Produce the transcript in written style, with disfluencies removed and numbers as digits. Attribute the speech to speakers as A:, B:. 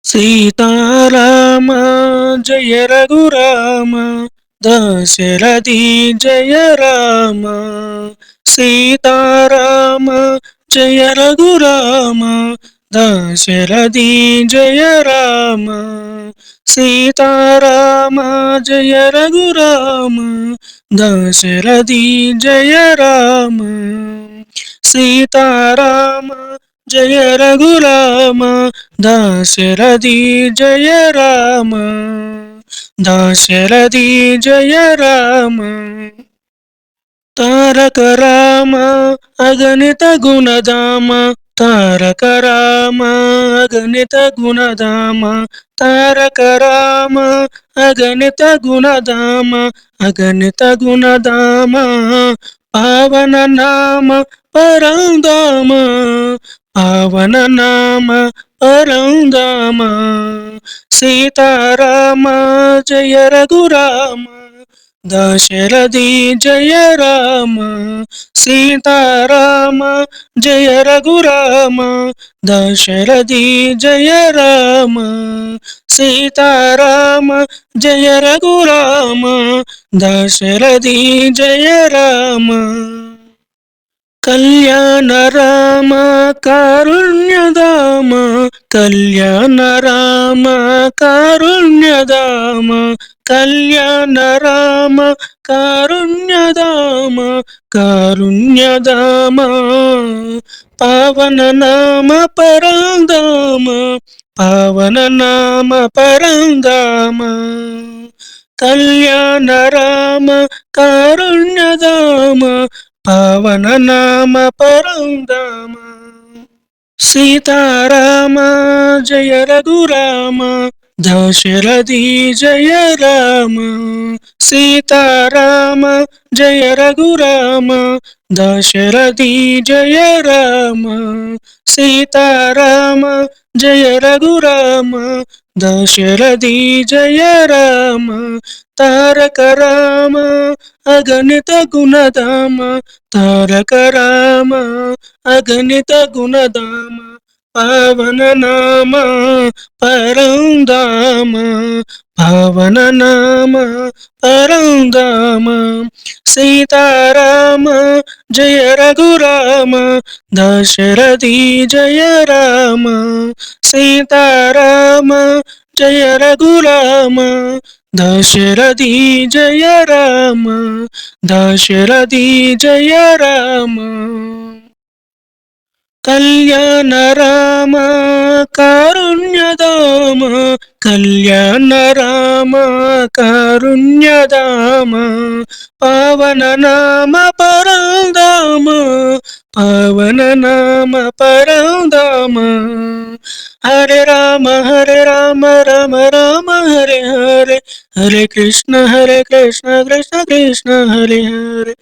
A: సీతారామ జయ రఘురామ దశరథి జయ రామ. సీతారామ జయ రఘురామ దశరథి జయ రామ. సీతారామ జయ రఘురామ దశరథి జయ రామ. సీతారామ జయ రఘురామ దశరథి జయ రామ. దశరథి జయ రామ. తారక రామ అగణిత గుణధామ. తారక రామ అగణిత గుణధామ. తారక రామ అగణిత గుణధామ. అగణిత గుణధామ పావన నామ పరంధామ. పావన నామ పరంధామ. సీతారామ జయ రఘురామ దశరథి జయ రామ. సీతారామ జయ రఘురామ దశరథి జయ రామ. సీతారామ జయ రఘురామ దశరథి జయ రామ. కళ్యాణ రామ కారుణ్యధామ. కళ్యాణ రామ కారుణ్యధామ. కళ్యాణ రామ కారుణ్యధామ. కారుణ్యధామ పావన నామ పరంధామ. పావన నామ పరంధామ. కళ్యాణ రామ కారుణ్యధామ. పావన నామ పరంధామ. సీతారామ జయ రఘురామ దశరథి జయ రామ. సీతారామ జయ రఘురామ దశరథి జయ రామ. సీతారామ జయ రఘురామ దశరథి జయ రామ. తారక రామ అగణిత గుణధామ. తారక రామ అగణిత గుణధామ. పావన నామ పరంధామ. పావన నామ పరంధామ. సీతారామ జయ రఘురామ దశరథి జయ రామ. సీతారామ జయ రఘురామ దశరథి జయ రామ. దశరథి జయ రామ. కళ్యాణ రామ కారుణ్యధామ. కళ్యాణ రామ కారుణ్యధామ. పావన నామ పరంధామ. పావన నామ పరంధామ. హరే రామ రామ రామ హరే హరే. హరే కృష్ణ కృష్ణ కృష్ణ హరే హరే.